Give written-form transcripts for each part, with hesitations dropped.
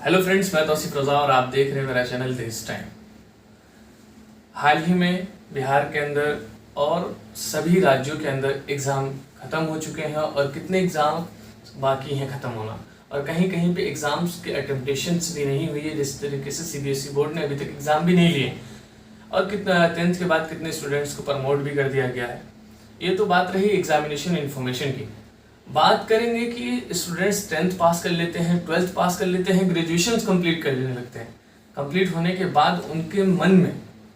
Hello friends, मैं तौसीफ रज़ा और आप देख रहे हैं मेरा चैनल दिस टाइम। हाल ही में बिहार के अंदर और सभी राज्यों के अंदर एग्ज़ाम ख़त्म हो चुके हैं और कितने एग्ज़ाम बाकी हैं ख़त्म होना, और कहीं कहीं पे एग्ज़ाम्स के अटेम्पटेशंस भी नहीं हुई है। जिस तरीके से सीबीएसई बोर्ड ने अभी तक एग्ज़ाम भी नहीं लिए, और कितना 10th के बाद कितने स्टूडेंट्स को प्रमोट भी कर दिया गया है। ये तो बात रही एग्जामिनेशन इन्फॉर्मेशन की। बात करेंगे कि स्टूडेंट्स 10th पास कर लेते हैं, 12th पास कर लेते हैं, ग्रेजुएशन कंप्लीट कर लेने लगते हैं। कंप्लीट होने के बाद उनके मन में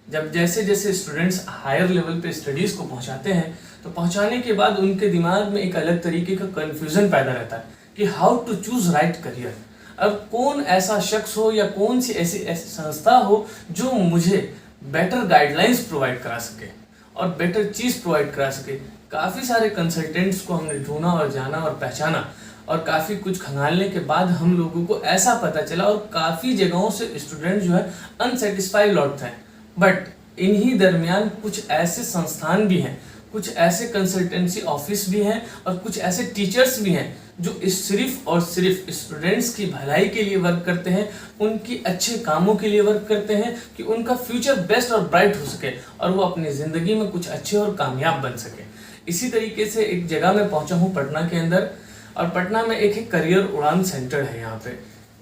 जब जैसे जैसे स्टूडेंट्स हायर लेवल पे स्टडीज़ को पहुंचाते हैं, तो पहुंचाने के बाद उनके दिमाग में एक अलग तरीके का कन्फ्यूज़न पैदा रहता है कि how to choose right career. अब कौन ऐसा शख्स हो या कौन सी ऐसी संस्था हो जो मुझे बेटर गाइडलाइंस प्रोवाइड करा सके और बेटर चीज़ प्रोवाइड करा सके। काफ़ी सारे कंसल्टेंट्स को हमने ढूंढा और जाना और पहचाना, और काफ़ी कुछ खंगालने के बाद हम लोगों को ऐसा पता चला, और काफ़ी जगहों से स्टूडेंट जो है अनसेटिस्फाइड लौटते हैं। बट इन्हीं दरमियान कुछ ऐसे संस्थान भी हैं, कुछ ऐसे कंसल्टेंसी ऑफिस भी हैं, और कुछ ऐसे टीचर्स भी हैं जो सिर्फ और सिर्फ स्टूडेंट्स की भलाई के लिए वर्क करते हैं, उनकी अच्छे कामों के लिए वर्क करते हैं कि उनका फ्यूचर बेस्ट और ब्राइट हो सके और वो अपनी ज़िंदगी में कुछ अच्छे और कामयाब बन सके। इसी तरीके से एक जगह में पहुंचा हूं पटना के अंदर, और पटना में एक करियर उड़ान सेंटर है यहाँ पे,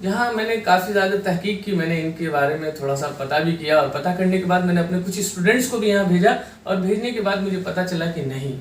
जहाँ मैंने काफ़ी ज़्यादा तहकीक की। मैंने इनके बारे में थोड़ा सा पता भी किया, और पता करने के बाद मैंने अपने कुछ स्टूडेंट्स को भी यहाँ भेजा, और भेजने के बाद मुझे पता चला कि नहीं,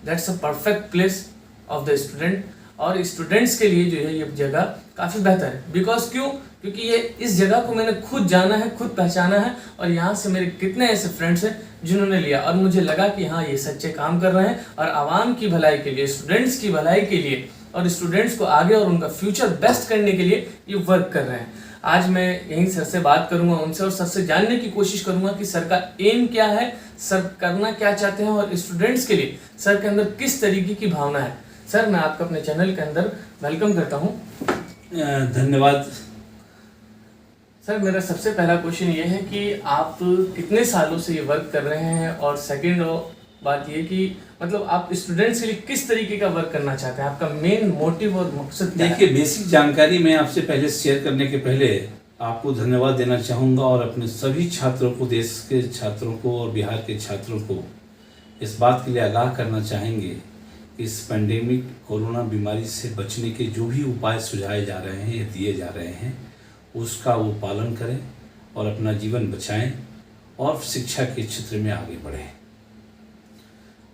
that's a perfect place of the student, और स्टूडेंट्स के लिए जो है ये जगह काफ़ी बेहतर है। बिकॉज क्योंकि ये इस जगह को मैंने खुद जाना है, खुद पहचाना है, और यहाँ से मेरे कितने ऐसे फ्रेंड्स हैं जिन्होंने लिया, और मुझे लगा कि हाँ, ये सच्चे काम कर रहे हैं और आवाम की भलाई के लिए, स्टूडेंट्स की भलाई के लिए, और स्टूडेंट्स को आगे और उनका फ्यूचर बेस्ट करने के लिए ये वर्क कर रहे हैं। आज मैं यहीं सर से बात करूंगा उनसे, और सर से जानने की कोशिश करूंगा कि सर का एम क्या है, सर करना क्या चाहते हैं, और स्टूडेंट्स के लिए सर के अंदर किस तरीके की भावना है। सर, मैं आपका अपने चैनल के अंदर वेलकम करता हूँ। धन्यवाद। सर, मेरा सबसे पहला क्वेश्चन ये है कि आप कितने सालों से ये वर्क कर रहे हैं, और सेकंड बात ये कि मतलब आप स्टूडेंट्स के लिए किस तरीके का वर्क करना चाहते हैं, आपका मेन मोटिव और मकसद क्या है? देखिए, बेसिक जानकारी मैं आपसे पहले शेयर करने के पहले आपको धन्यवाद देना चाहूँगा, और अपने सभी छात्रों को, देश के छात्रों को और बिहार के छात्रों को इस बात के लिए आगाह करना चाहेंगे कि इस पेंडेमिक कोरोना बीमारी से बचने के जो भी उपाय सुझाए जा रहे हैं या दिए जा रहे हैं, उसका वो पालन करें और अपना जीवन बचाएं और शिक्षा के क्षेत्र में आगे बढ़ें।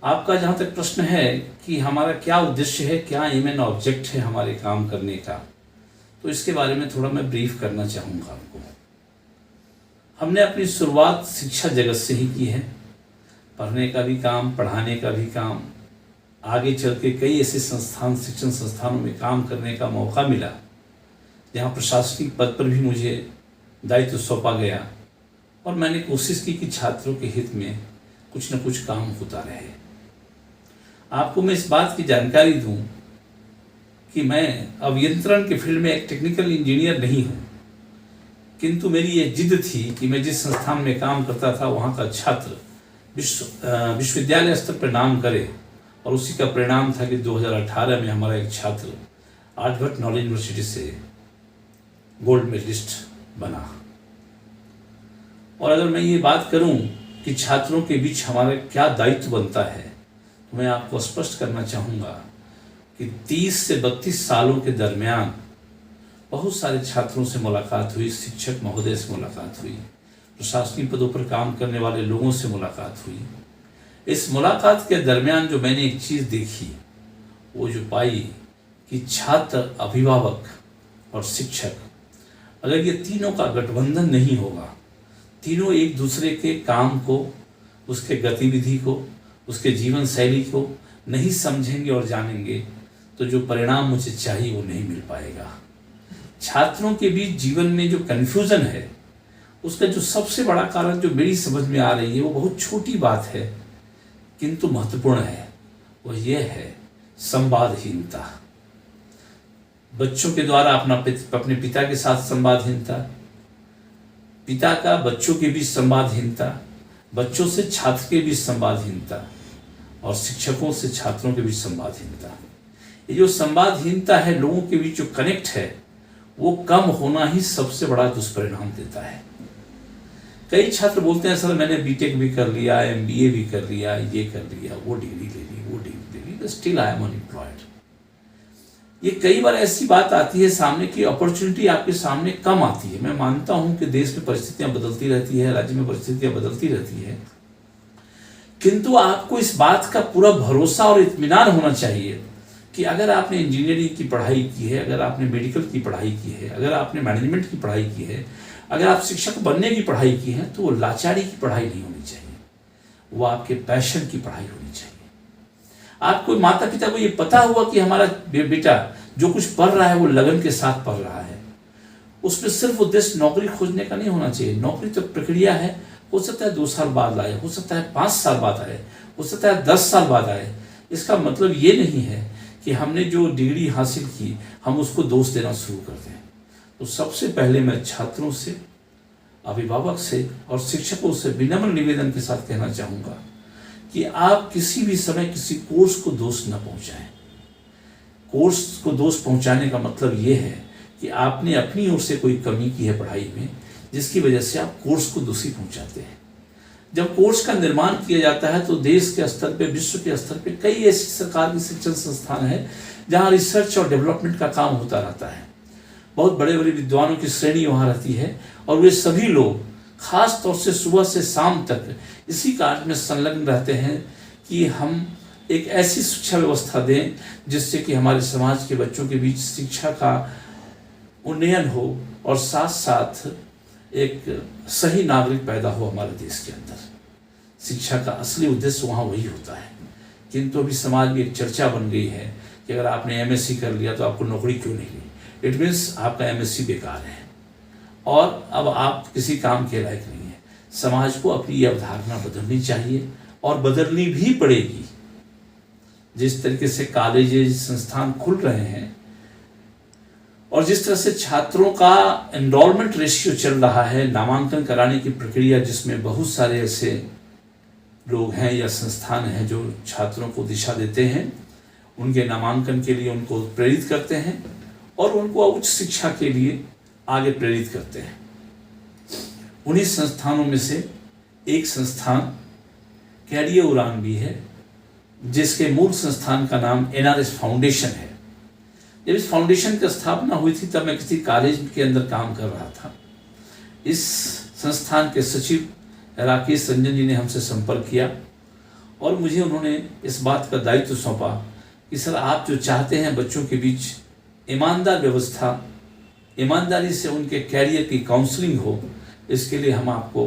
आपका जहाँ तक प्रश्न है कि हमारा क्या उद्देश्य है, क्या एम एंड ऑब्जेक्ट है हमारे काम करने का, तो इसके बारे में थोड़ा मैं ब्रीफ करना चाहूँगा आपको। हमने अपनी शुरुआत शिक्षा जगत से ही की है। पढ़ने का भी काम, पढ़ाने का भी काम, आगे चल के कई ऐसे संस्थान, शिक्षण संस्थानों में काम करने का मौका मिला जहाँ प्रशासनिक पद पर भी मुझे दायित्व सौंपा गया, और मैंने कोशिश की कि छात्रों के हित में कुछ न कुछ काम होता रहे। आपको मैं इस बात की जानकारी दूं कि मैं अभियंत्रण के फील्ड में एक टेक्निकल इंजीनियर नहीं हूं, किंतु मेरी ये जिद थी कि मैं जिस संस्थान में काम करता था वहाँ का छात्र विश्वविद्यालय स्तर पर नाम करे, और उसी का परिणाम था कि 2018 में हमारा एक छात्र आर्यभट्ट नॉलेज यूनिवर्सिटी से गोल्ड मेडलिस्ट बना। और अगर मैं ये बात करूं कि छात्रों के बीच हमारा क्या दायित्व बनता है, तो मैं आपको स्पष्ट करना चाहूँगा कि 30 से 32 सालों के दरमियान बहुत सारे छात्रों से मुलाकात हुई, शिक्षक महोदय से मुलाकात हुई, प्रशासनिक पदों पर काम करने वाले लोगों से मुलाकात हुई। इस मुलाकात के दरमियान जो मैंने एक चीज़ देखी, वो जो पाई कि छात्र, अभिभावक और शिक्षक, अगर ये तीनों का गठबंधन नहीं होगा, तीनों एक दूसरे के काम को, उसके गतिविधि को, उसके जीवन शैली को नहीं समझेंगे और जानेंगे, तो जो परिणाम मुझे चाहिए वो नहीं मिल पाएगा। छात्रों के बीच जीवन में जो कन्फ्यूज़न है, उसका जो सबसे बड़ा कारण जो मेरी समझ में आ रही है, वो बहुत छोटी बात है किंतु महत्वपूर्ण है। वो ये है संवादहीनता। बच्चों के द्वारा अपने पिता के साथ संवादहीनता, पिता का बच्चों के बीच संवादहीनता, बच्चों से छात्र के बीच संवादहीनता, और शिक्षकों से छात्रों के बीच संवादहीनता। ये जो संवादहीनता है, लोगों के बीच जो कनेक्ट है, वो कम होना ही सबसे बड़ा दुष्परिणाम देता है। कई छात्र बोलते हैं सर मैंने बीटेक भी कर लिया, एमबीए भी कर लिया, ये कर लिया, वो डिग्री ले ली, वो डिग्री ले ली, स्टिल आई एम अनएम्प्लॉयड। ये कई बार ऐसी बात आती है सामने की अपॉर्चुनिटी आपके सामने कम आती है। मैं मानता हूं कि देश में परिस्थितियां बदलती रहती है, राज्य में परिस्थितियां बदलती रहती है, किंतु आपको इस बात का पूरा भरोसा और इत्मीनान होना चाहिए कि अगर आपने इंजीनियरिंग की पढ़ाई की है, अगर आपने मेडिकल की पढ़ाई की है, अगर आपने मैनेजमेंट की पढ़ाई की है, अगर आप शिक्षक बनने की पढ़ाई की है, तो वो लाचारी की पढ़ाई नहीं होनी चाहिए, वो आपके पैशन की पढ़ाई होनी चाहिए। आपको माता पिता को ये पता हुआ कि हमारा बेटा जो कुछ पढ़ रहा है वो लगन के साथ पढ़ रहा है, उसमें सिर्फ उद्देश्य नौकरी खोजने का नहीं होना चाहिए। नौकरी तो प्रक्रिया है, हो सकता है 2 साल बाद आए, हो सकता है 5 साल बाद आए, हो सकता है 10 साल बाद आए। इसका मतलब ये नहीं है कि हमने जो डिग्री हासिल की हम उसको दोष देना शुरू कर दें। तो सबसे पहले मैं छात्रों से, अभिभावक से और शिक्षकों से विनम्र निवेदन के साथ कहना चाहूँगा कि आप किसी भी समय किसी कोर्स को दोष न पहुँचाएं। कोर्स को दोष पहुँचाने का मतलब ये है कि आपने अपनी ओर से कोई कमी की है पढ़ाई में, जिसकी वजह से आप कोर्स को दोषी पहुँचाते हैं। जब कोर्स का निर्माण किया जाता है तो देश के स्तर पे, विश्व के स्तर पे कई ऐसी सरकार की शिक्षण संस्थान है जहाँ रिसर्च और डेवलपमेंट का काम होता रहता है। बहुत बड़े बड़े विद्वानों की श्रेणी वहाँ रहती है और वे सभी लोग खास तौर से सुबह से शाम तक इसी कार्य में संलग्न रहते हैं कि हम एक ऐसी शिक्षा व्यवस्था दें जिससे कि हमारे समाज के बच्चों के बीच शिक्षा का उन्नयन हो और साथ साथ एक सही नागरिक पैदा हो हमारे देश के अंदर। शिक्षा का असली उद्देश्य वहाँ वही होता है। किंतु अभी समाज में एक चर्चा बन गई है कि अगर आपने एमएससी कर लिया तो आपको नौकरी क्यों नहीं ली। इट मीन्स आपका एमएससी बेकार है और अब आप किसी काम के लायक नहीं है। समाज को अपनी यह अवधारणा बदलनी चाहिए और बदलनी भी पड़ेगी। जिस तरीके से कॉलेजेस, संस्थान खुल रहे हैं और जिस तरह से छात्रों का एनरोलमेंट रेशियो चल रहा है, नामांकन कराने की प्रक्रिया जिसमें बहुत सारे ऐसे लोग हैं या संस्थान हैं जो छात्रों को दिशा देते हैं, उनके नामांकन के लिए उनको प्रेरित करते हैं और उनको उच्च शिक्षा के लिए आगे प्रेरित करते हैं। उन्हीं संस्थानों में से एक संस्थान कैरियर उड़ान भी है, जिसके मूल संस्थान का नाम एनआरएस फाउंडेशन है। जब इस फाउंडेशन की स्थापना हुई थी तब मैं किसी कॉलेज के अंदर काम कर रहा था। इस संस्थान के सचिव राकेश रंजन जी ने हमसे संपर्क किया और मुझे उन्होंने इस बात का दायित्व सौंपा कि सर आप जो चाहते हैं बच्चों के बीच ईमानदार व्यवस्था, ईमानदारी से उनके कैरियर की काउंसलिंग हो, इसके लिए हम आपको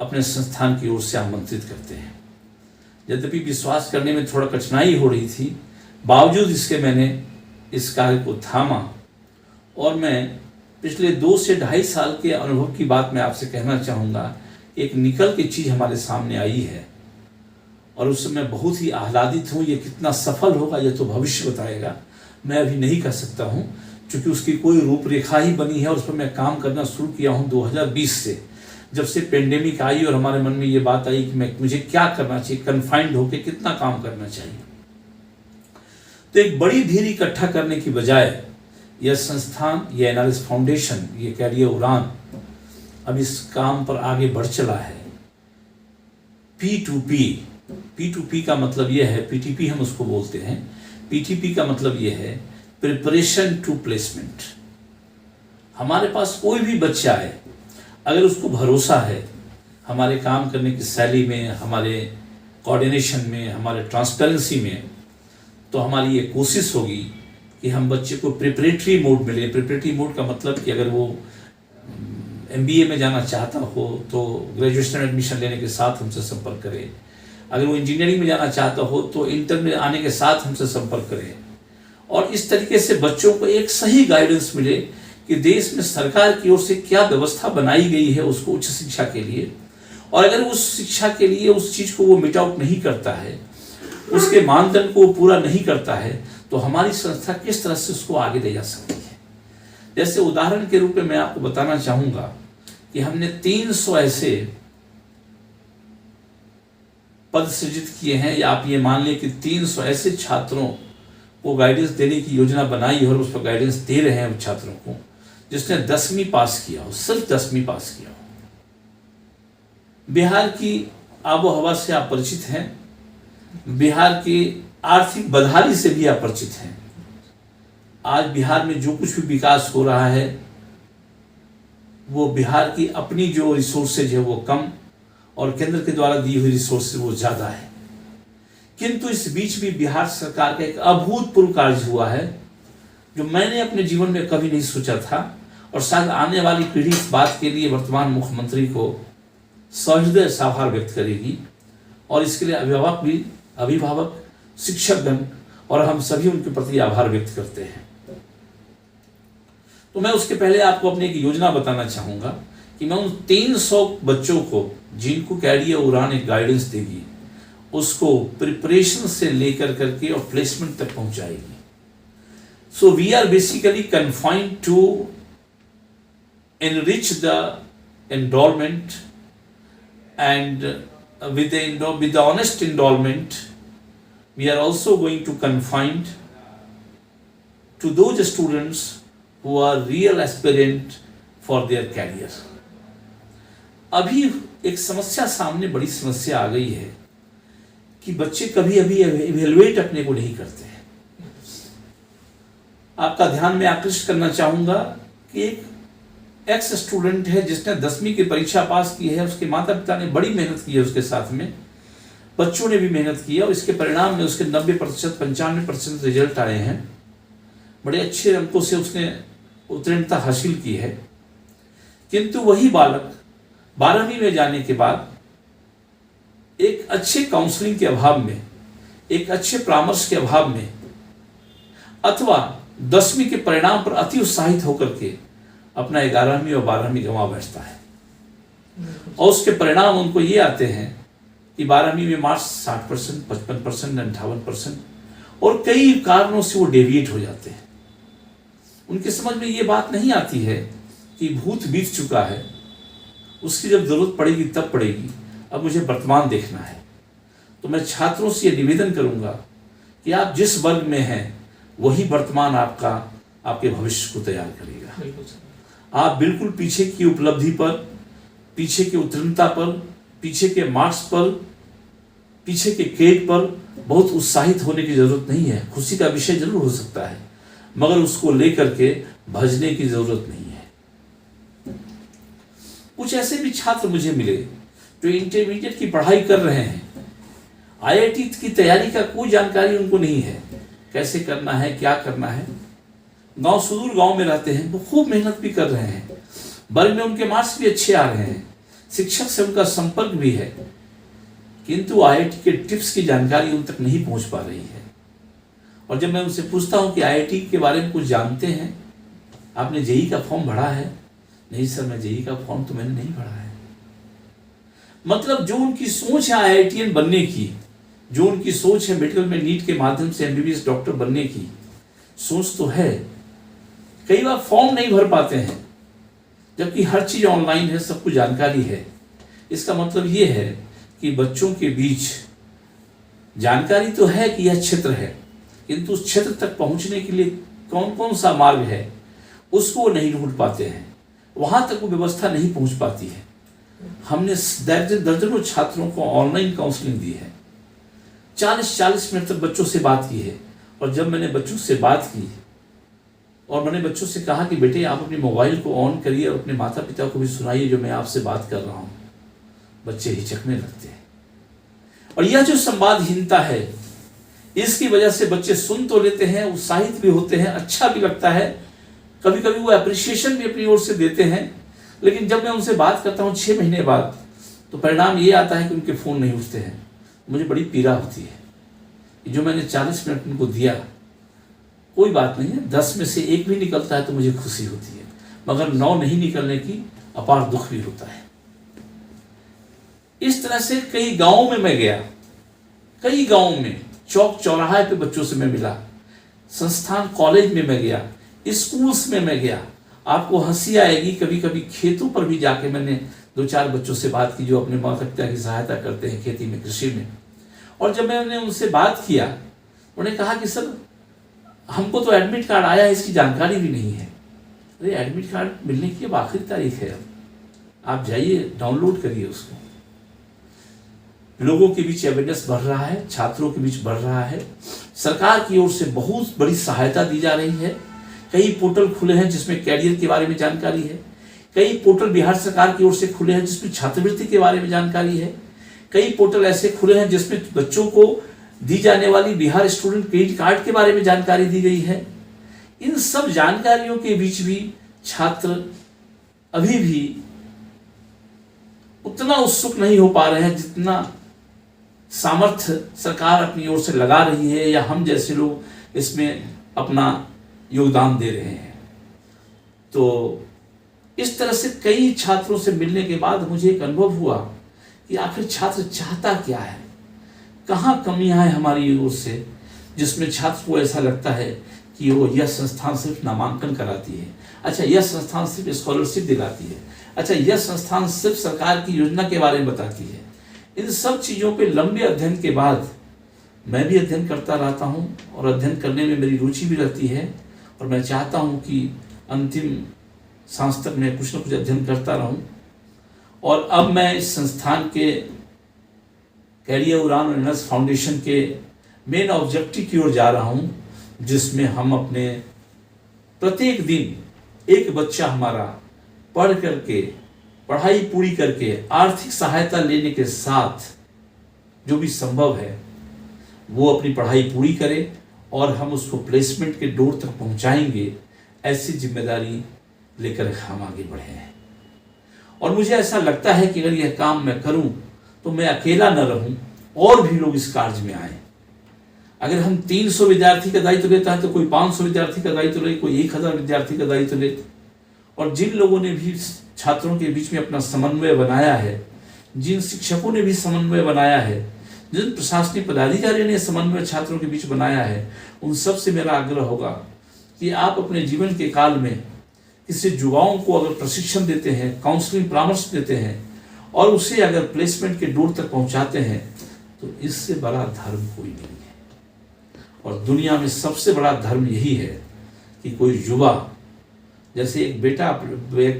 अपने संस्थान की ओर से आमंत्रित करते हैं। यद्यपि विश्वास करने में थोड़ा कठिनाई हो रही थी, बावजूद इसके मैंने इस कार्य को थामा और मैं पिछले 2 से 2.5 साल के अनुभव की बात मैं आपसे कहना चाहूँगा। एक निकल की चीज़ हमारे सामने आई है और उस समय बहुत ही आह्लादित हूँ। ये कितना सफल होगा ये तो भविष्य बताएगा, मैं अभी नहीं कह सकता हूँ, क्योंकि उसकी कोई रूपरेखा ही बनी है और उस पर मैं काम करना शुरू किया हूँ 2020 से, जब से पेंडेमिक आई और हमारे मन में ये बात आई कि मुझे क्या करना चाहिए, कन्फाइंड होकर कितना काम करना चाहिए। तो एक बड़ी भीड़ इकट्ठा करने की बजाय यह संस्थान, ये एनआरएस फाउंडेशन, ये कैरियर उड़ान अब इस काम पर आगे बढ़ चला है। P2P का मतलब यह है, PTP हम उसको बोलते हैं, PTP का मतलब यह है प्रिपरेशन टू प्लेसमेंट। हमारे पास कोई भी बच्चा है, अगर उसको भरोसा है हमारे काम करने की शैली में, हमारे कोऑर्डिनेशन में, हमारे ट्रांसपेरेंसी में, तो हमारी ये कोशिश होगी कि हम बच्चे को प्रिपरेटरी मोड में लें। प्रिपरेटरी मोड का मतलब कि अगर वो MBA में जाना चाहता हो तो ग्रेजुएशन एडमिशन लेने के साथ हमसे संपर्क करें। अगर वो इंजीनियरिंग में जाना चाहता हो तो इंटर में आने के साथ हमसे संपर्क करें। और इस तरीके से बच्चों को एक सही गाइडेंस मिले कि देश में सरकार की ओर से क्या व्यवस्था बनाई गई है उसको उच्च शिक्षा के लिए, और अगर उस शिक्षा के लिए उस चीज़ को वो मिट आउट नहीं करता है, उसके मानदंड को पूरा नहीं करता है, तो हमारी संस्था किस तरह से उसको आगे ले जा सकती है। जैसे उदाहरण के रूप में मैं आपको बताना चाहूँगा कि हमने 300 ऐसे पद सृजित किए हैं, या आप ये मान लें कि 300 ऐसे छात्रों वो गाइडेंस देने की योजना बनाई और उस पर गाइडेंस दे रहे हैं छात्रों को, जिसने 10वीं पास किया हो, सिर्फ 10वीं पास किया हो। बिहार की आबो हवा से आप परिचित हैं, बिहार की आर्थिक बदहाली से भी आप परिचित हैं। आज बिहार में जो कुछ भी विकास हो रहा है वो बिहार की अपनी जो रिसोर्सेज है वो कम और केंद्र के द्वारा दी हुई रिसोर्सेज वो ज़्यादा है। किंतु इस बीच भी बिहार सरकार का एक अभूतपूर्व कार्य हुआ है जो मैंने अपने जीवन में कभी नहीं सोचा था, और शायद आने वाली पीढ़ी इस बात के लिए वर्तमान मुख्यमंत्री को सहृदय आभार व्यक्त करेगी, और इसके लिए अभिभावक, शिक्षकगण और हम सभी उनके प्रति आभार व्यक्त करते हैं। तो मैं उसके पहले आपको अपनी एक योजना बताना चाहूँगा कि मैं उन 300 बच्चों को जिनको कैरियर उड़ान एक गाइडेंस देगी उसको प्रिपरेशन से लेकर करके और प्लेसमेंट तक पहुंचाएगी। So we are basically confined to enrich the endowment, and with the honest endowment we are also going to confine to those students who are real aspirant for their career। अभी एक समस्या सामने, बड़ी समस्या आ गई है कि बच्चे कभी अभी इवेलुएट अपने को नहीं करते हैं। आपका ध्यान में आकृष्ट करना चाहूंगा कि एक एक्स स्टूडेंट है जिसने 10वीं की परीक्षा पास की है, उसके माता पिता ने बड़ी मेहनत की है, उसके साथ में बच्चों ने भी मेहनत की है, और इसके परिणाम में उसके 90%, 95% रिजल्ट आए हैं। बड़े अच्छे अंकों से उसने उत्तीर्णता हासिल की है। किंतु वही बालक 12वीं में जाने के बाद एक अच्छे काउंसलिंग के अभाव में, एक अच्छे परामर्श के अभाव में, अथवा 10वीं के परिणाम पर अति उत्साहित होकर के अपना 11वीं और 12वीं गंवा बैठता है, और उसके परिणाम उनको ये आते हैं कि 12वीं में मार्क्स 60%, 55%, 58%, और कई कारणों से वो डेविएट हो जाते हैं। उनके समझ में ये बात नहीं आती है कि भूत बीत चुका है, उसकी जब जरूरत पड़ेगी तब पड़ेगी, अब मुझे वर्तमान देखना है। तो मैं छात्रों से ये निवेदन करूंगा कि आप जिस वर्ग में हैं वही वर्तमान आपके भविष्य को तैयार करेगा। आप बिल्कुल पीछे की उपलब्धि पर, पीछे की उत्तीर्णता पर, पीछे के मार्क्स पर, पीछे के ग्रेड पर बहुत उत्साहित होने की जरूरत नहीं है। खुशी का विषय जरूर हो सकता है, मगर उसको लेकर के भजने की जरूरत नहीं है। कुछ ऐसे भी छात्र मुझे मिले जो इंटरमीडिएट की पढ़ाई कर रहे हैं, आईआईटी की तैयारी का कोई जानकारी उनको नहीं है, कैसे करना है, क्या करना है। गांव, सुदूर गांव में रहते हैं, वो खूब मेहनत भी कर रहे हैं, वर्ग में उनके मार्क्स भी अच्छे आ रहे हैं, शिक्षक से उनका संपर्क भी है, किंतु आईआईटी के टिप्स की जानकारी उन तक नहीं पहुंच पा रही है। और जब मैं उनसे पूछता हूं कि आईआईटी के बारे में कुछ जानते हैं, आपने जेईई का फॉर्म भरा है? नहीं सर, मैं जेईई का फॉर्म तो मैंने नहीं भरा है। मतलब जो उनकी सोच है आईआईटीएन बनने की, जो उनकी सोच है मेडिकल में नीट के माध्यम से एमबीबीएस डॉक्टर बनने की, सोच तो है, कई बार फॉर्म नहीं भर पाते हैं, जबकि हर चीज ऑनलाइन है, सब कुछ जानकारी है। इसका मतलब ये है कि बच्चों के बीच जानकारी तो है कि यह क्षेत्र है, किंतु उस क्षेत्र तक पहुंचने के लिए कौन कौन सा मार्ग है उसको नहीं ढूंढ पाते हैं, वहां तक वो व्यवस्था नहीं पहुंच पाती है। हमने दर्जनों छात्रों को ऑनलाइन काउंसलिंग दी है, 40-40 मिनट तक बच्चों से बात की है। और जब मैंने बच्चों से बात की और मैंने बच्चों से कहा कि बेटे आप अपने मोबाइल को ऑन करिए और अपने माता पिता को भी सुनाइए जो मैं आपसे बात कर रहा हूं, बच्चे हिचकने लगते हैं। और यह जो संवादहीनता है, इसकी वजह से बच्चे सुन तो लेते हैं, उत्साहित भी होते हैं, अच्छा भी लगता है, कभी कभी वो अप्रिशिएशन भी अपनी ओर से देते हैं, लेकिन जब मैं उनसे बात करता हूँ 6 महीने बाद, तो परिणाम ये आता है कि उनके फ़ोन नहीं उठते हैं। मुझे बड़ी पीड़ा होती है। जो मैंने 40 मिनट उनको दिया, कोई बात नहीं है, 10 में से 1 भी निकलता है तो मुझे खुशी होती है, मगर 9 नहीं निकलने की अपार दुख भी होता है। इस तरह से कई गांवों में मैं गया, कई गांवों में चौक चौराहे पे बच्चों से मैं मिला, संस्थान कॉलेज में मैं गया, स्कूल्स में मैं गया। आपको हंसी आएगी, कभी कभी खेतों पर भी जाके मैंने 2-4 बच्चों से बात की जो अपने माता पिता की सहायता करते हैं खेती में, कृषि में। और जब मैंने उनसे बात किया, उन्होंने कहा कि सर हमको तो एडमिट कार्ड आया है, इसकी जानकारी भी नहीं है। अरे एडमिट कार्ड मिलने की अब आखिरी तारीख है, अब आप जाइए डाउनलोड करिए उसको। लोगों के बीच अवेयरनेस बढ़ रहा है, छात्रों के बीच बढ़ रहा है। सरकार की ओर से बहुत बड़ी सहायता दी जा रही है। कई पोर्टल खुले हैं जिसमें कैरियर के बारे में जानकारी है। कई पोर्टल बिहार सरकार की ओर से खुले हैं जिसमें छात्रवृत्ति के बारे में जानकारी है। कई पोर्टल ऐसे खुले हैं जिसमें बच्चों को दी जाने वाली बिहार स्टूडेंट क्रेडिट कार्ड के बारे में जानकारी दी गई है। इन सब जानकारियों के बीच भी छात्र अभी भी उतना उत्सुक नहीं हो पा रहे हैं जितना सामर्थ्य सरकार अपनी ओर से लगा रही है या हम जैसे लोग इसमें अपना योगदान दे रहे हैं। तो इस तरह से कई छात्रों से मिलने के बाद मुझे एक अनुभव हुआ कि आखिर छात्र चाहता क्या है, कहाँ कमियां हैं हमारी ओर से, जिसमें छात्र को ऐसा लगता है कि वो यह संस्थान सिर्फ नामांकन कराती है, अच्छा यह संस्थान सिर्फ स्कॉलरशिप दिलाती है, अच्छा यह संस्थान सिर्फ सरकार की योजना के बारे में बताती है। इन सब चीज़ों पे लंबे अध्ययन के बाद मैं भी अध्ययन करता रहता हूँ और अध्ययन करने में मेरी रुचि भी रहती है और मैं चाहता हूँ कि अंतिम सांस तक मैं कुछ न कुछ अध्ययन करता रहूँ। और अब मैं इस संस्थान के कैरियर उड़ान रनर्स फाउंडेशन के मेन ऑब्जेक्टिव की ओर जा रहा हूँ, जिसमें हम अपने प्रत्येक दिन एक बच्चा हमारा पढ़ करके पढ़ाई पूरी करके आर्थिक सहायता लेने के साथ जो भी संभव है वो अपनी पढ़ाई पूरी करे और हम उसको प्लेसमेंट के डोर तक पहुंचाएंगे, ऐसी जिम्मेदारी लेकर हम आगे बढ़े हैं। और मुझे ऐसा लगता है कि अगर यह काम मैं करूं तो मैं अकेला न रहूं और भी लोग इस कार्य में आए। अगर हम 300 विद्यार्थी का दायित्व लेता है तो कोई 500 विद्यार्थी का दायित्व ले, कोई 1000 विद्यार्थी का दायित्व ले। और जिन लोगों ने भी छात्रों के बीच में अपना समन्वय बनाया है, जिन शिक्षकों ने भी समन्वय बनाया है, जिन प्रशासनिक पदाधिकारियों ने समन्वय छात्रों के बीच बनाया है, उन सब से मेरा आग्रह होगा कि आप अपने जीवन के काल में किसी युवाओं को अगर प्रशिक्षण देते हैं, काउंसलिंग परामर्श देते हैं और उसे अगर प्लेसमेंट के डोर तक पहुंचाते हैं तो इससे बड़ा धर्म कोई नहीं है। और दुनिया में सबसे बड़ा धर्म यही है कि कोई युवा, जैसे एक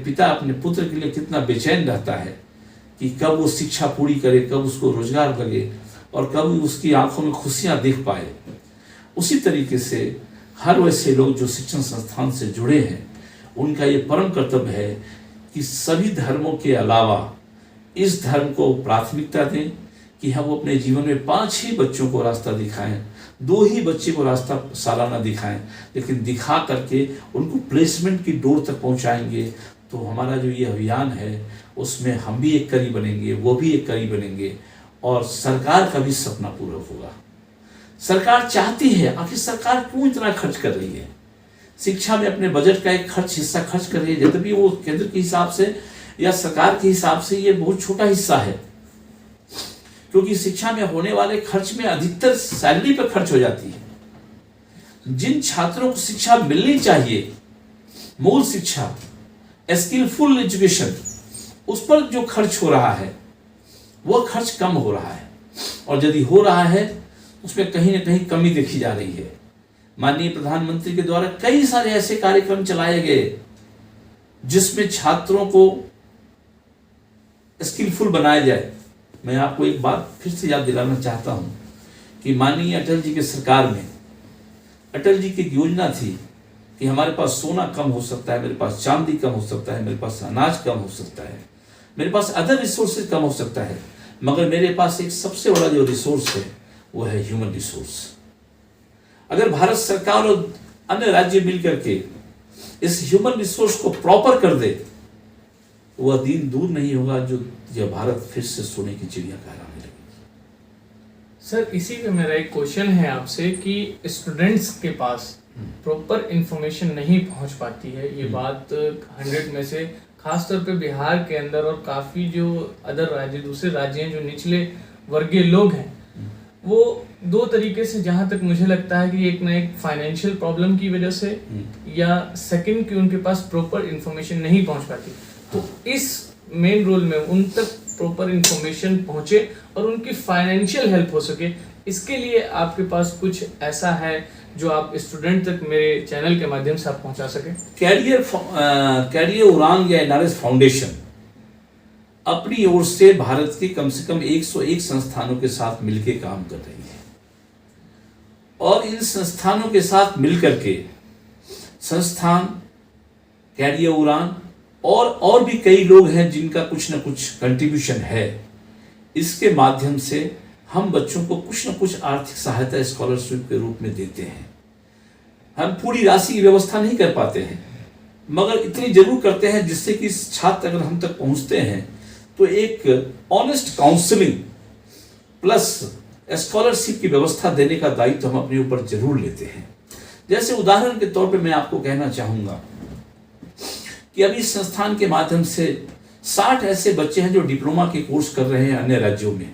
पिता अपने पुत्र के लिए कितना बेचैन रहता है कि कब वो शिक्षा पूरी करे, कब उसको रोजगार लगे और कब उसकी आंखों में खुशियां देख पाए, उसी तरीके से हर वैसे लोग जो शिक्षण संस्थान से जुड़े हैं उनका ये परम कर्तव्य है कि सभी धर्मों के अलावा इस धर्म को प्राथमिकता दें कि हम अपने जीवन में 5 ही बच्चों को रास्ता दिखाएं, 2 ही बच्चे को रास्ता सालाना दिखाएं, लेकिन दिखा करके उनको प्लेसमेंट की डोर तक पहुंचाएंगे तो हमारा जो ये अभियान है उसमें हम भी एक कड़ी बनेंगे, वो भी एक कड़ी बनेंगे और सरकार का भी सपना पूरा होगा। सरकार चाहती है, आखिर सरकार क्यों इतना खर्च कर रही है? शिक्षा में अपने बजट का एक हिस्सा खर्च कर रही है, यद्यपि वो केंद्र के हिसाब से या सरकार के हिसाब से ये बहुत छोटा हिस्सा है, क्योंकि शिक्षा में होने वाले खर्च में अधिकतर सैलरी पर खर्च हो जाती है। जिन छात्रों को शिक्षा मिलनी चाहिए, मूल शिक्षा, स्किलफुल एजुकेशन, उस पर जो खर्च हो रहा है वह खर्च कम हो रहा है और यदि हो रहा है उसमें कहीं न कहीं कमी देखी जा रही है। माननीय प्रधानमंत्री के द्वारा कई सारे ऐसे कार्यक्रम चलाए गए जिसमें छात्रों को स्किलफुल बनाया जाए। मैं आपको एक बात फिर से याद दिलाना चाहता हूं कि माननीय अटल जी के सरकार में अटल जी की योजना थी कि हमारे पास सोना कम हो सकता है, मेरे पास चांदी कम हो सकता है, मेरे पास अनाज कम हो सकता है, मेरे पास अदर रिसोर्सेज कम हो सकता है, मगर मेरे पास एक सबसे बड़ा जो रिसोर्स है वो है ह्यूमन रिसोर्स। अगर भारत सरकार और अन्य राज्य मिलकर के इस ह्यूमन रिसोर्स को प्रॉपर कर दे तो वह दिन दूर नहीं होगा जो यह भारत फिर से सोने की चिड़िया कहलाने लगेगी। सर, इसी पे मेरा एक क्वेश्चन है आपसे कि स्टूडेंट्स के पास प्रॉपर इंफॉर्मेशन नहीं पहुंच पाती है, ये बात 100 में से खासतौर पे बिहार के अंदर और काफ़ी जो अदर राज्य, दूसरे राज्य हैं जो निचले वर्गीय लोग हैं, वो 2 तरीके से, जहाँ तक मुझे लगता है कि एक ना एक फाइनेंशियल प्रॉब्लम की वजह से या सेकंड कि उनके पास प्रॉपर इंफॉर्मेशन नहीं पहुंच पाती। तो इस मेन रोल में उन तक प्रॉपर इंफॉर्मेशन पहुंचे और उनकी फाइनेंशियल हेल्प हो सके, इसके लिए आपके पास कुछ ऐसा है जो आप स्टूडेंट तक मेरे चैनल के माध्यम से आप पहुंचा सकें? कैरियर उड़ान या एनआरएस फाउंडेशन अपनी ओर से भारत के कम से कम 101 संस्थानों के साथ मिलकर काम कर रही है, और इन संस्थानों के साथ मिलकर के संस्थान, कैरियर उड़ान और भी कई लोग हैं जिनका कुछ न कुछ कंट्रीब्यूशन है। इसके माध्यम से हम बच्चों को कुछ न कुछ आर्थिक सहायता स्कॉलरशिप के रूप में देते हैं। हम पूरी राशि की व्यवस्था नहीं कर पाते हैं, मगर इतनी जरूर करते हैं जिससे कि छात्र अगर हम तक पहुंचते हैं तो एक ऑनेस्ट काउंसलिंग प्लस स्कॉलरशिप की व्यवस्था देने का दायित्व हम अपने ऊपर जरूर लेते हैं। जैसे उदाहरण के तौर पे मैं आपको कहना चाहूंगा कि अभी इस संस्थान के माध्यम से 60 ऐसे बच्चे हैं जो डिप्लोमा के कोर्स कर रहे हैं अन्य राज्यों में।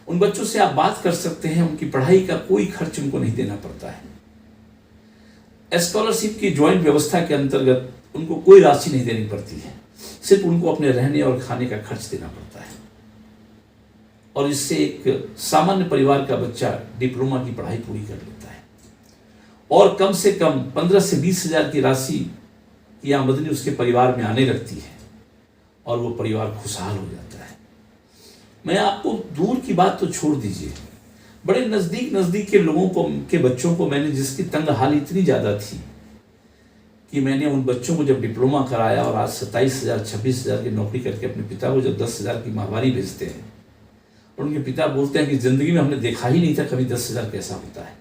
उन बच्चों से आप बात कर सकते हैं, उनकी पढ़ाई का कोई खर्च उनको नहीं देना पड़ता है। स्कॉलरशिप की ज्वाइंट व्यवस्था के अंतर्गत उनको कोई राशि नहीं देनी पड़ती है, सिर्फ उनको अपने रहने और खाने का खर्च देना पड़ता है, और इससे एक सामान्य परिवार का बच्चा डिप्लोमा की पढ़ाई पूरी कर लेता है, और कम से कम 15 से 20 हजार की राशि की आमदनी उसके परिवार में आने लगती है, और वो परिवार खुशहाल हो जाता है। मैं आपको दूर की बात तो छोड़ दीजिए, बड़े नजदीक के लोगों को, के बच्चों को मैंने, जिसकी तंग हाल इतनी ज्यादा थी कि मैंने उन बच्चों को जब डिप्लोमा कराया और आज 27,000 26,000 की नौकरी करके अपने पिता को जब 10,000 की माहवारी भेजते हैं, और उनके पिता बोलते हैं कि जिंदगी में हमने देखा ही नहीं था कभी 10,000 कैसा होता है,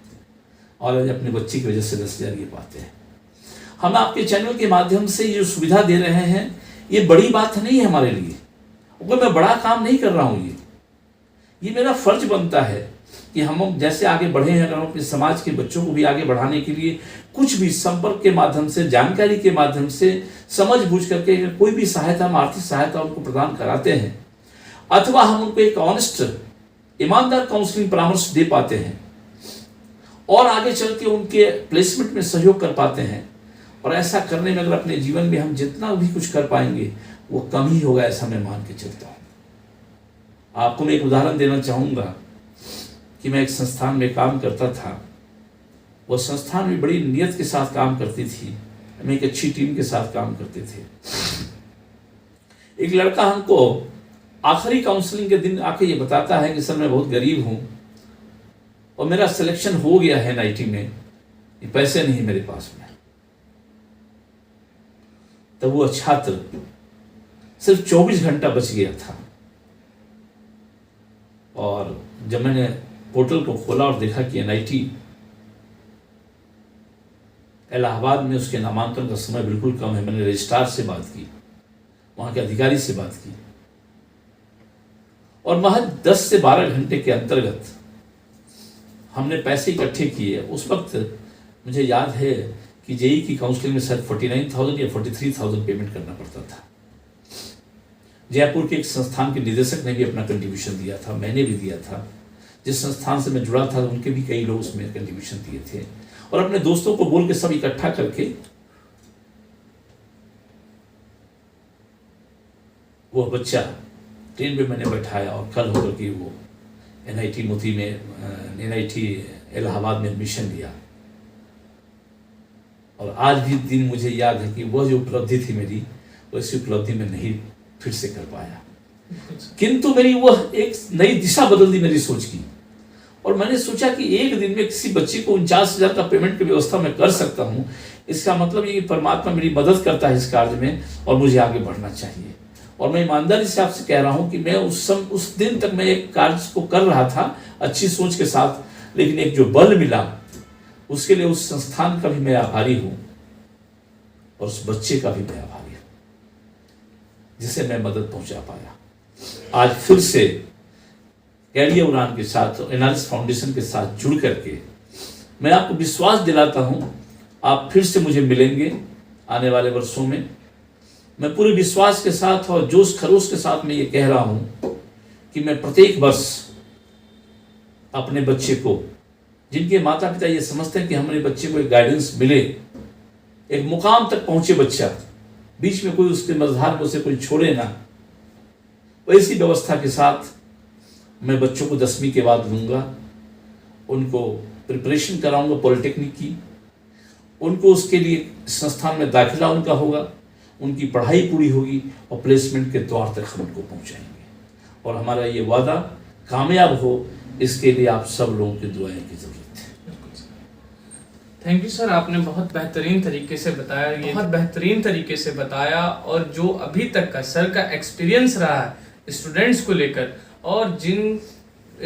और आज अपने बच्चे की वजह से 10,000 ये पाते हैं। हम आपके चैनल के माध्यम से ये सुविधा दे रहे हैं, ये बड़ी बात नहीं है हमारे लिए, क्योंकि मैं बड़ा काम नहीं कर रहा हूँ। ये मेरा फर्ज बनता है कि हम जैसे आगे बढ़े हैं, अगर हम अपने समाज के बच्चों को भी आगे बढ़ाने के लिए कुछ भी संपर्क के माध्यम से, जानकारी के माध्यम से, समझ बूझ करके कोई भी सहायता, हम आर्थिक सहायता उनको प्रदान कराते हैं, अथवा हम उनको एक ऑनेस्ट, ईमानदार काउंसलिंग परामर्श दे पाते हैं, और आगे चल के उनके प्लेसमेंट में सहयोग कर पाते हैं, और ऐसा करने में अगर अपने जीवन में हम जितना भी कुछ कर पाएंगे वो कम ही होगा, ऐसा मैं मान के चलता हूँ। आपको मैं एक उदाहरण देना चाहूँगा कि मैं एक संस्थान में काम करता था। वो संस्थान में बड़ी नियत के साथ काम करती थी, हम एक अच्छी टीम के साथ काम करते थे। एक लड़का हमको आखिरी काउंसलिंग के दिन आके ये बताता है कि सर मैं बहुत गरीब हूँ और मेरा सिलेक्शन हो गया है NIT में, ये पैसे नहीं मेरे पास में। तब वो छात्र सिर्फ 24 घंटा बच गया था, और जब मैंने पोर्टल को खोला और देखा कि NIT इलाहाबाद में उसके नामांकन का समय बिल्कुल कम है, मैंने रजिस्ट्रार से बात की, वहाँ के अधिकारी से बात की, और महज 10 से 12 घंटे के अंतर्गत हमने पैसे इकट्ठे किए। उस वक्त मुझे याद है कि JEE की काउंसलिंग में शायद 49,000 या 43,000 पेमेंट करना पड़ता था। जयपुर के एक संस्थान के निदेशक ने भी अपना कंट्रीब्यूशन दिया था, मैंने भी दिया था। जिस संस्थान से मैं जुड़ा था उनके भी कई लोग उसमें कंट्रीब्यूशन दिए थे, और अपने दोस्तों को बोल के सब इकट्ठा करके वो बच्चा ट्रेन पे मैंने बैठाया, और कल होकर के वो NIT मोती में, NIT इलाहाबाद में एडमिशन लिया। और आज भी दिन मुझे याद है कि वह जो उपलब्धि थी मेरी, वैसी उपलब्धि में नहीं फिर से कर पाया, किंतु मेरी वह एक नई दिशा बदल दी मेरी सोच की। और मैंने सोचा कि एक दिन में किसी बच्चे को 49,000 का पेमेंट की व्यवस्था मैं कर सकता हूं, इसका मतलब ये कि परमात्मा मेरी मदद करता है इस कार्य में, और मुझे आगे बढ़ना चाहिए। और मैं ईमानदारी से आपसे कह रहा हूं कि मैं उस दिन तक मैं एक कार्य को कर रहा था अच्छी सोच के साथ, लेकिन एक जो बल मिला उसके लिए उस संस्थान का भी मैं आभारी हूं, और उस बच्चे का भी मैं आभारी हूं जिसे मैं मदद पहुंचा पाया। आज फिर से कैरियर उड़ान के साथ, NRS फाउंडेशन के साथ जुड़ करके मैं आपको विश्वास दिलाता हूं, आप फिर से मुझे मिलेंगे आने वाले वर्षों में। मैं पूरे विश्वास के साथ और जोश खरोश के साथ मैं ये कह रहा हूं कि मैं प्रत्येक वर्ष अपने बच्चे को, जिनके माता पिता ये समझते हैं कि हमारे बच्चे को एक गाइडेंस मिले, एक मुकाम तक पहुंचे बच्चा, बीच में कोई उसके मझधार को से कोई छोड़े ना, वैसी व्यवस्था के साथ मैं बच्चों को 10वीं के बाद लूँगा, उनको प्रिपरेशन कराऊंगा पॉलिटेक्निक की, उनको उसके लिए संस्थान में दाखिला उनका होगा, उनकी पढ़ाई पूरी होगी और प्लेसमेंट के द्वार तक हम उनको पहुंचाएंगे। और हमारा ये वादा कामयाब हो, इसके लिए आप सब लोगों की दुआएं की जरूरत है। थैंक यू सर, आपने बहुत बेहतरीन तरीके से बताया, ये बहुत बेहतरीन तरीके से बताया। और जो अभी तक का सर का एक्सपीरियंस रहा है स्टूडेंट्स को लेकर, और जिन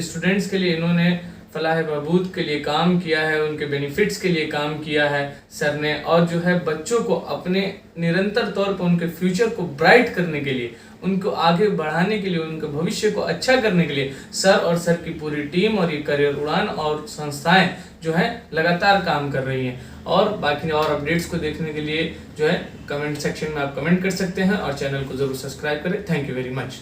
स्टूडेंट्स के लिए इन्होंने फलाह बहबूद के लिए काम किया है, उनके बेनिफिट्स के लिए काम किया है सर ने, और जो है बच्चों को अपने निरंतर तौर पर उनके फ्यूचर को ब्राइट करने के लिए, उनको आगे बढ़ाने के लिए, उनके भविष्य को अच्छा करने के लिए सर और सर की पूरी टीम और ये करियर उड़ान और संस्थाएं जो है लगातार काम कर रही हैं। और बाकी और अपडेट्स को देखने के लिए जो है कमेंट सेक्शन में आप कमेंट कर सकते हैं और चैनल को जरूर सब्सक्राइब करें। Thank you very much.